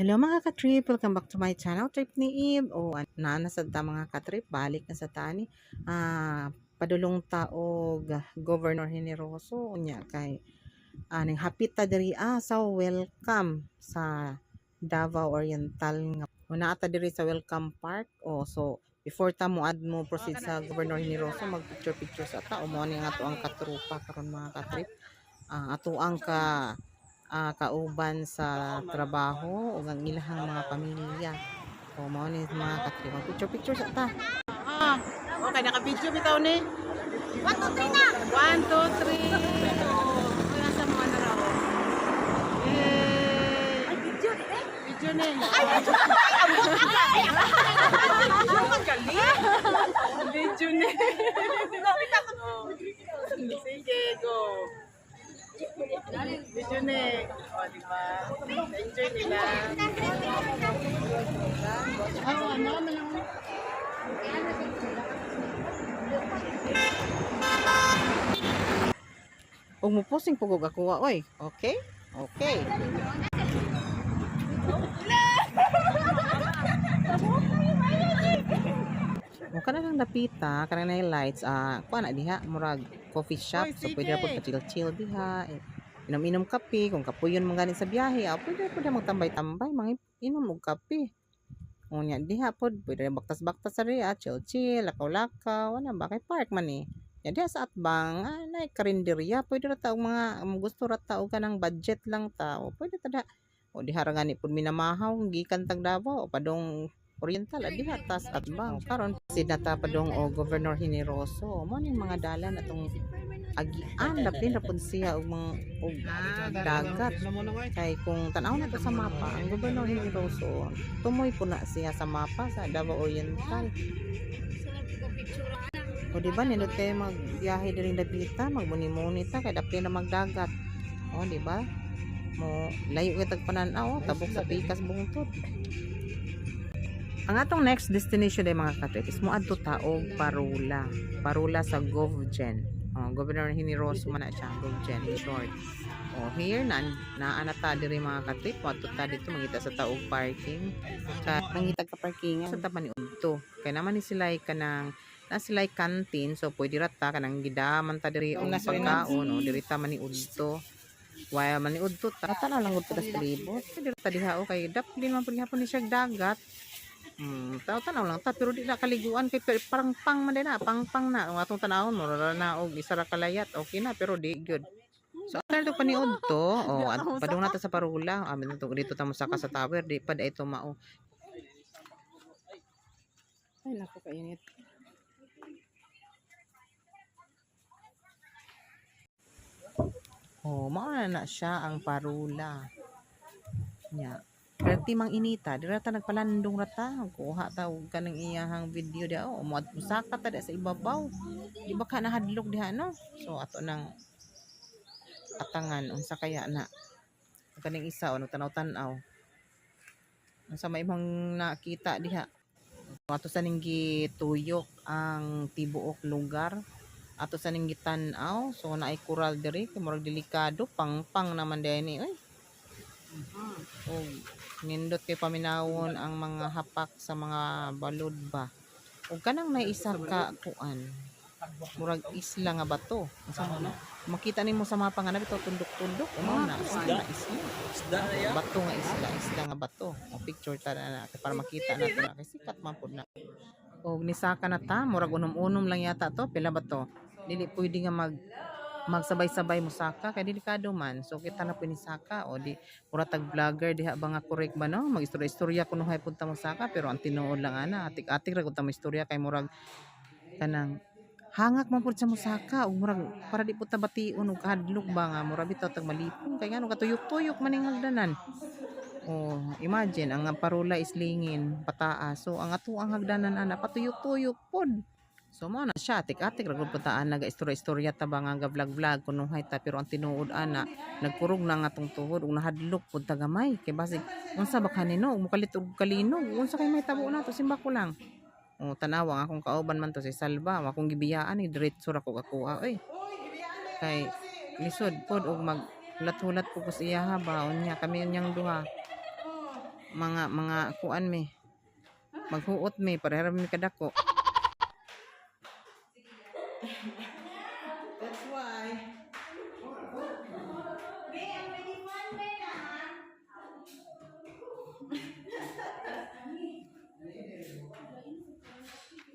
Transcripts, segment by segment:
Hello mga ka-trip! Welcome back to my channel, Trip ni Eve. Naana sa ta mga ka-trip, balik na sa tani. Padulong taog Governor Generoso unya kay aning hapit ta diri sa welcome sa Davao Oriental nga. Una ata diri sa Welcome Park. So before ta mo proceed sa Governor Generoso, mag-picture sa ta. Mo ni nga to ang katrupa karon mga ka-trip. Ato ang kauban sa trabaho ug ang ilahang mga pamilya. Mao ni mga katrip. Picture sa ta. Okay, naka-video bitaw ni. 1 2 3 na. 1 2 3. Wala sa mga naraw. Ay, video ni Video ni. Ay, video ni. Sige, go. Video ni. Diba? Enjoy nila. Huwag mo posing pugog ako, oy. Okay? Okay. Mukha na lang dapita, kanang na lights, kuha na diha, murag coffee shop, so pwede na po pa-chill-chill diha, inom-inom kape, kung kapuyon mong galing sa biyahe, pwede na po na magtambay-tambay, mga inom og kape. Unya diha po, pwede na baktas-baktas sa diha, chill-chill, lakaw-lakaw, wala ba, kay park man eh. Yan diha sa atbang, na karinderya, pwede na taong mga, gusto ra tao ka ng budget lang tao, pwede tada. O diha ra gani pud minamahaw, gikan tag Davao, o padong Oriental diha tas atbang karon sinata padong Governor Generoso mo ning mga dalan atong agian lapin ra pud siya og mga dagat kay kung tan-aw na to sa mapa ang Governor Generoso tumoy po na siya sa mapa sa Davao Oriental. O di ba nindot kay magbiyahe diri Dabita magmuni-muni ta kay dapli na magdagat. O di ba mo layo kay tagpanan-aw tabok sa pikas bungtod. Ang atong next destination ay mga ka-trip is moadto taog Parula sa GovGen. Governor Generoso man na siya GovGen in short. Here naanata diri mga ka-trip moadto ta dito mangita sa taog parking. Sa mangita ka parking sa tapan ni udto. Kay naman ni sila kanang na sila canteen so pwede ra ta kanang gidaman ta diri og pagkaon diri ta man ni udto. Waya man ni udto ta na lang gud sa libot. Pwede ra ta diha kay dapli man pud gihapon ni siya dagat. Tanaw lang ta pero di na kaliguan kay parang pang man na pang na ang atong tanawon mo na og isa ra kalayat okay na pero di gyud so after to paniud to at padung nata sa Parula amin to dito ta mo saka sa tower di pa ito mao ay nako kainit mao na siya ang Parula nya Perti mang inita, dira ta nagpalandong rata, kuha ta og kanang iyahang video dia mo at musaka ta sa ibabaw. Di ba ka nahadlok diha no? So ato nang atangan unsa kaya na kaning isa o tanaw-tanaw. Unsa may imong nakita diha? Ato sa ning gituyok ang tibuok lugar. Ato sa ning gitan-aw, so naay coral diri, kay murag delikado, pang naman dinhi oy. Nindot kay paminawon ang mga hapak sa mga balod ba ug kanang naisa ka kuan murag isla nga bato makita nimo sa mapa nga nabito tundok-tundok na isla bato nga isla nga bato picture ta na para makita nato na kay sikat man pud na og nisaka na ta murag unom-unom lang yata to pila ba to dili pwede nga magsabay-sabay mo saka kay delikado man so kita na pinisaka o di pura tag vlogger diha ba nga correct ba no magistorya-istorya kuno hay punta mo saka pero ang tinuod lang ana atik-atik ra gud ta mo istorya kay murag kanang hangak man pud sa musaka ug murag para di pud ta bation og hadlok ba nga murag bitaw tag malipong kay ngano katuyok-tuyok man ning hagdanan. Imagine ang Parula is lingin pataas so ang ato ang hagdanan ana patuyok-tuyok pod. So mo na siya atik-atik ra gud putaan naga-istorya-istorya ta ba nga vlog-vlog kunuhay ta pero ang tinuod ana nagkurog na nga tong tuhod ug nahadlok pud ta gamay kay basig unsa ba kanino ug mukalit og kalinog unsa kay may tabo nato simba ko lang. Tanawa akong kauban man to si Salva akong gibiyaan ni diretso ra ko kakuha oy. Kay lisod pod og mag hulat-hulat po ko sa iya ba unya kami unyang duha. mga kuan mi. Maghuot mi para mi kadako. That's why.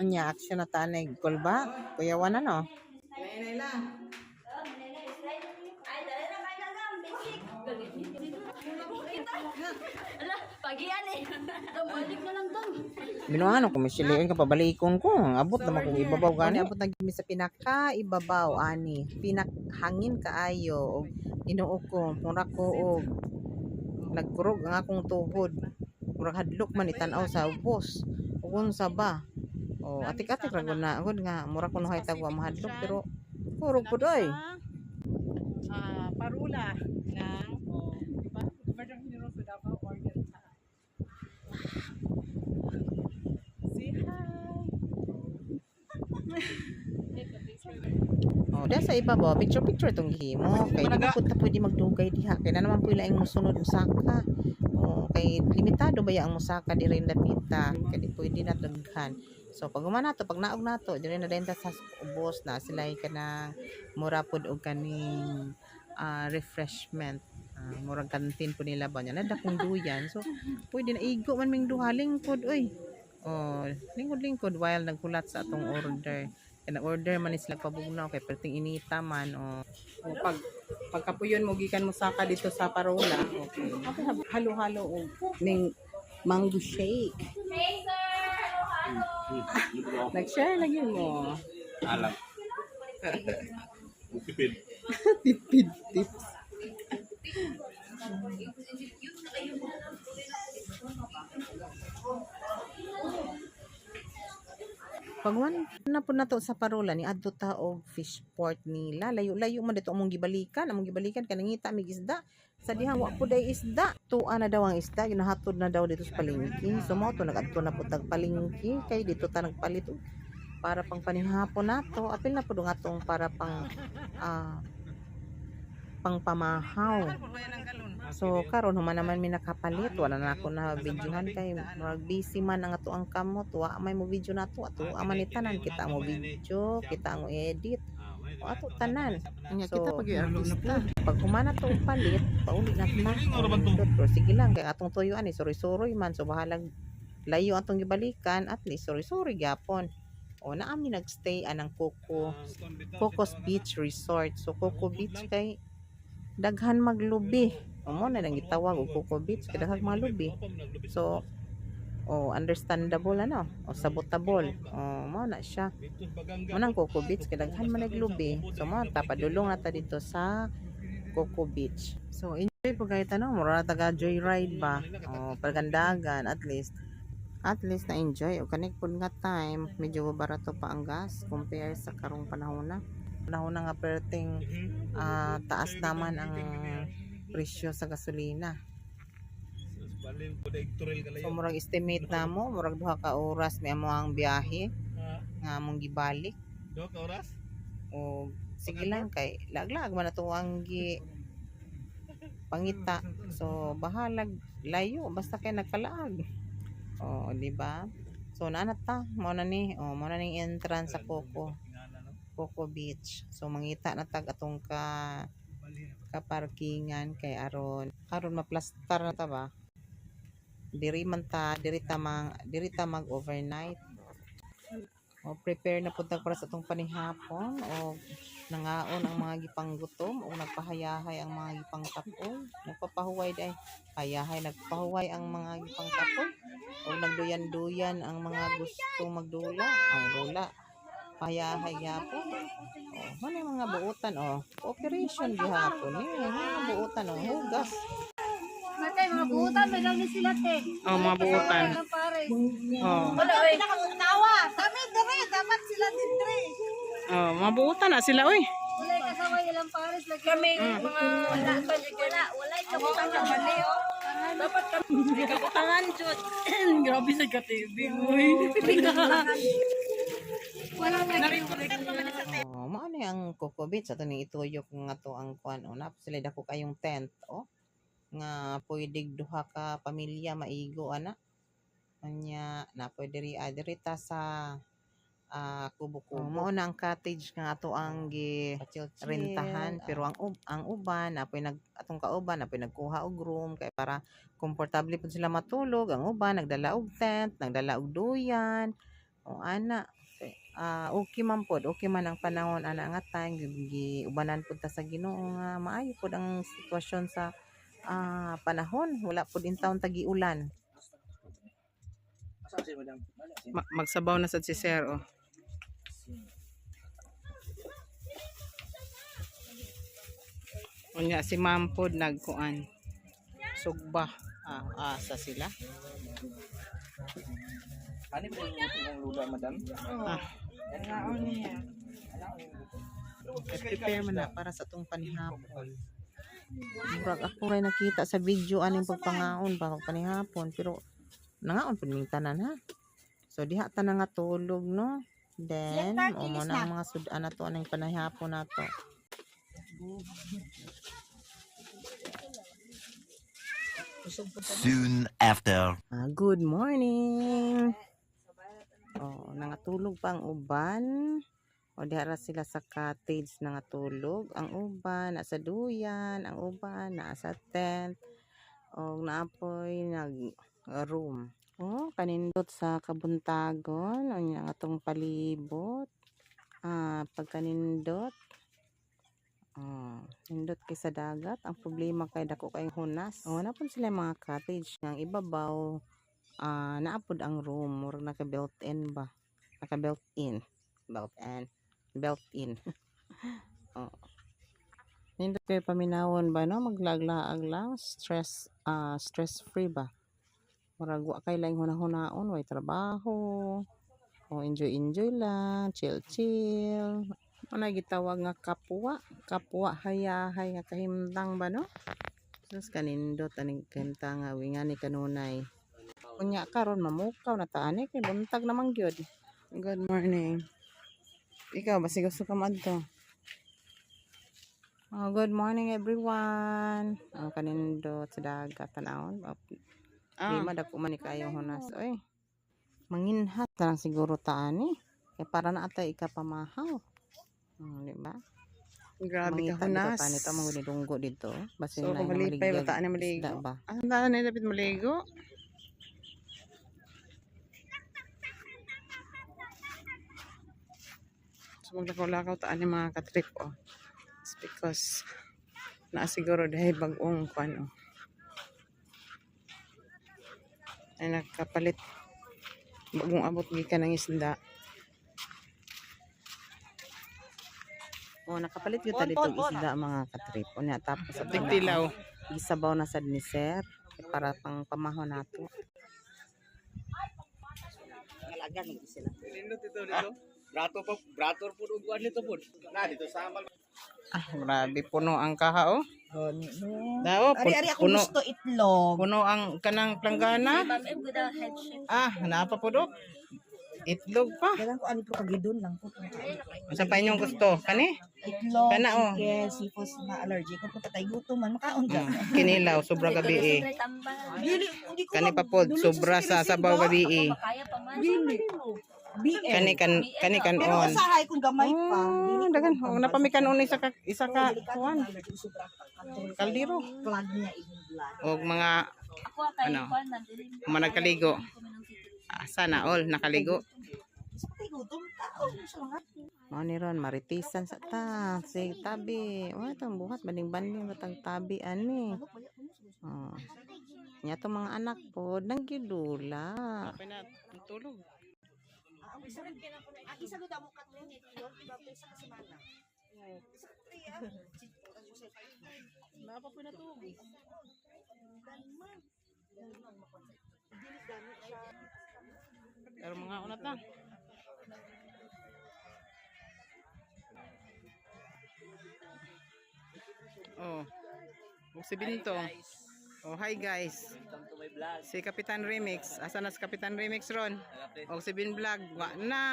Anya action na tanay kulba. Kuyawan na no. Nay lang. Ala, pagian eh. Balik na lang dong. Binuangan ko misiliin ka pabalikon ko. Abot naman kung ibabaw gani. Abot na gimi sa pinaka ibabaw ani. Pinakhangin kaayo og inuo ko mura ko og nagkurog ang akong tuhod. Murag hadlok man itan-aw sa ubos. Ug unsa ba? Oh, atik-atik ra gud na agud nga mura ko nuhay tagwa mahadlok pero kurog pud oy. Parula ng diba? Gobernador General sa Davao order sa say hi. Oh, dahil sa iba ba, picture tong gihimo. Kay di mo punta pwede magdugay diha. Kay na naman pwede laing musunod musaka. Oh, kay limitado ba ang musaka di rin dapita. Kay di pwede na daghan. So pag umana to, pag naog nato, diri na denta sa ubos na sila kanang mura pud og kaning refreshment. Murag kantin po nila ba niya. Nadakong duyan. So pwede na igo man ming duha lingkod oy. Oh, lingkod while nagkulat sa atong order. Kaya order man is pabugnaw kay perting inita man o Pagkapuyon mo gikan mo saka dito sa Parola. Okay. Halo-halo og ning mango shake. Hey sir, halo. Nag-share lagi mo. Alam. Tipid. Tipid tips. pagwan na po nato sa Parola ni adto ta og fish port nila. Layo-layo man dito among gibalikan kay nangita mig isda. Sa dihang wa po day isda. Tuwa na daw ang isda, ginahatod na daw dito sa palengke. So mo to nagadto na po tag palengke kay dito ta nagpalit og para pang panihapon nato. Apil na po nga tong para pang pamahaw. So karon human naman mi nakapalit, wala na ako na videohan kay murag busy man ang ato ang kamot, wa may mo video nato ato aman ni tanan kita mo video, kita mo edit. O ato tanan. So kita pag artista. Pag humana to palit, pauli na ta. Pero sige lang kay atong tuyuan ni suri-suri man so bahalag layo atong gibalikan at least suri-suri gyapon. O naami nagstay anang Cocos Beach Resort. So Coco Beach kay daghan maglubi. O mo na nang gitawag og Coco Beach kay daghan maglubi. So understandable ano o sabotable. Mo na siya. Mo nang Coco Beach kay daghan man naglubi. So mo tapadulong na ta dito sa Coco Beach. So enjoy po kahit ano, mura taga joyride ba. O pagandagan at least na enjoy o kanik pud nga time medyo barato pa ang gas compare sa karong panahon na nga perting taas naman ang presyo sa gasolina. So murag estimate na mo murag duha ka oras may amo ang biyahe nga among gibalik. Duha ka oras? O sige lang kay laglag man ato ang pangita. So bahalag layo basta kay nagkalaag. Di ba? So naana ta, mo na ni entrance sa Coco Beach. So mangita na tag atong ka parkingan kay aron maplastar na ta ba. Diri ta mag overnight. Prepare na pud para sa atong panihapon o nangaon ang mga gipanggutom o nagpahayahay ang mga gipangtapoy. Nagpapahuway day. Hayahay nagpahuway ang mga gipangtapoy o nagduyan-duyan ang mga gusto magdula. Ang dula pahayahay gyapon. Ano yung mga buutan operation gihapon mga buutan hugas. Matay, mga buutan, may lang ni sila, te. Mga buutan. Wala, oy. Nakakutawa. Kami, dire. Dapat sila din, dire. Mabuutan na sila oy. Wala kasama ilang pares. Kami, mga wala kabutan ng mali, oh. Dapat kami. Kabutangan, Jud. Grabe sa ka-TV oy. Wala na. Maano ang Coco Beach ato ning ituyok nga to ang kuan nap sila dako kayong tent nga pwede duha ka pamilya maigo ana. Anya na pwede diri ta sa kubo-kubo. Mao na ang cottage nga ato ang rentahan pero ang uban apoy atong kauban apoy nagkuha og room kay para komportable pud sila matulog. Ang uban nagdala og tent, nagdala og duyan. O ana okay man pod, okay man ang panahon ana nga time giubanan pud ta sa Ginoo nga maayo pud ang sitwasyon sa panahon. Wala pud in taon tagi-ulan. Magsabaw na sad si Sir oh. Unya si Ma'am pod nagkuan. Sugba. Asa sila. Ano ba yung lugar, madam? Prepare man na para sa tong panihapon. Murag ako rin nakita sa video aning pagpangaon para panihapon pero nangaon pud ning tanan ha. So diha ta na nga tulog no. Then mo na ang mga sudan na to aning panihapon nato. Soon after. Good morning. Nangatulog pa ang uban. Diha sila sa cottage nangatulog. Ang uban nasa duyan, ang uban nasa tent. Naapoy nag-room. Kanindot sa kabuntagon. Ang atong palibot. Pagkanindot. Nindot kay sa dagat. Ang problema kay dako kay hunas. Napon sila mga cottage nga ibabaw. Naapod ang room. Murag naka-built-in ba? Naka-built-in. Built-in. Nindot kay paminawon ba no? Maglaglaag lang. Stress-free ba? Murag wa kay laing hunahon way trabaho. Enjoy lang. Chill. Ano gitawag nga kapwa hayahay nga kahimtang ba no? Sus kanindot aning kahimtang nga wingan ni kanunay. Unya karon mamukaw na taani kay buntag naman gyud. Good morning. Ikaw basi gusto ka madto. Good morning everyone. Kanindot sa dagat tanawon. Lima dako man ni kayo hunas. Oy. Manginhat lang siguro taani. Kay para na atay ikapamahaw. Di ba? Grabe ka hunas. Ito mga nilunggo dito. Basin So, na kung malipay, bataan na maligo. Ang daan na dapat maligo? So, maglakaw-lakaw taan yung mga katrip, oh. It's because, naasiguro dahil bagong kwan, oh. Ay, nagkapalit. Bagong abot gikan ng isda. Nakapalit yun dito isda mga katrip. Tapos sa tigtilaw. Gisabaw na sad ni Sir. Para pang pamahon nato. Nalagan mo sila. Dito. Brator po uguan nito po. Dito sa amal. Grabe, puno ang kaha, oh. Daw, Ari-ari ako puno. gusto itlog. Puno ang kanang planggana. Napa po do? Itlog pa. Dalang ko ano po kagidon lang po. Sa pa inyong gusto? Kani? Itlog, Kana, oh. chicken, seafood na allergic. Kung patay gutom man, makaon ka. Kinilaw, sobra gabi eh. Hindi ko Kani pa po, sobra sa sabaw gabi eh. BM. Kani Pero on. usahay kung gamay pa. Dagan, napamikan on isa ka kuan. Kaldero. Blood niya, ibang blood. Og mga ano, managkaligo. Sana all nakaligo. Patay gutom ka. Mao ni ron maritisan sa ta. Sig tabi. Itong buhat banding-banding batang tabi ani. Nya to mga anak po nanggidula. Kapay na tulog. Isa do damo ka to ni Dion, iba pa sa semana. Napa po na to. Pero mga una ta. Si Binto. Hi guys. Si Kapitan Remix. Asa na si Kapitan Remix ron? Si Bin Vlog. Wa na.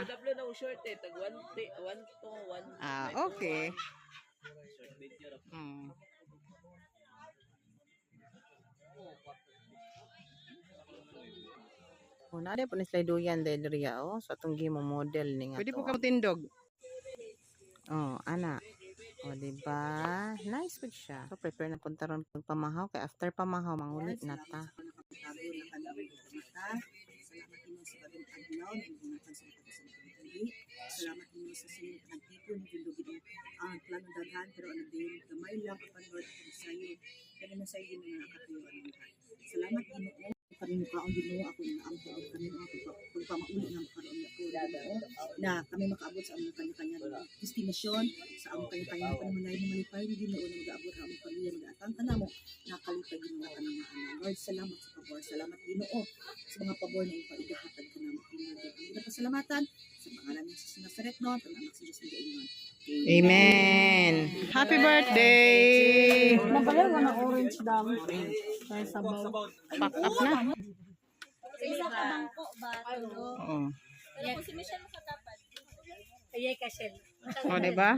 Double na short eh. Tag 1 to 1. Okay. Oh, na po ni slide duyan dahil oh, sa atong gimo model ni nga. Pwede po to. ka tindog. Oh, ana. O, diba? Nice food siya. So, prepare na punta ron pag pamahaw. Kaya after pamahaw, mangulit na ta. Salamat ninyo sa sinong nagtipon ni Gindugin ang plano daghan pero ang din gamay lang apan Lord ang sayo kaya na sa iyo nga katuyuan mo. Salamat Ginoo kanino ka ang Ginoo ako inaampo ang kanino ako pagpamauli ng karon ako Ginoo na kami makaabot sa among kanya-kanya destinasyon sa among kanya-kanya panamalayo ng malipay ni Ginoo na mag-aabot ang among pamilya mag-atang kanamo nakalipay Ginoo kanang ana. Lord salamat sa pabor, salamat Ginoo sa mga pabor na ipaigahatag kanamo Lord. Pasalamatan sa pangalan ng Jesus Nazaret no, anak si Jesus Gaingon. Amen. Happy birthday! Napala ko na orange dam. Ay, sabaw. Pack up na. Isa ka bangko ba? Oo. Kaya si Michelle makatapat. Kaya ka Shell. O, diba?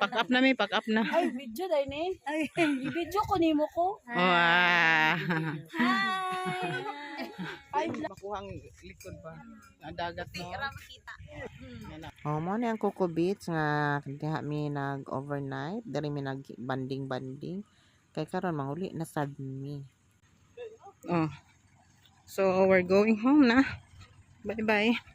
Pack up na, may pack up na. Ay, video dahil ni. Ay, video ko ni mo ko. Wow. Ay, Makuha ang likod ba? Ang dagat no. Oh, mo na ang Coco Beach nga diha mi nag-overnight, diri mi nag-banding-banding. Kay karon manguli na sad mi. Oh. So we're going home na. Bye-bye.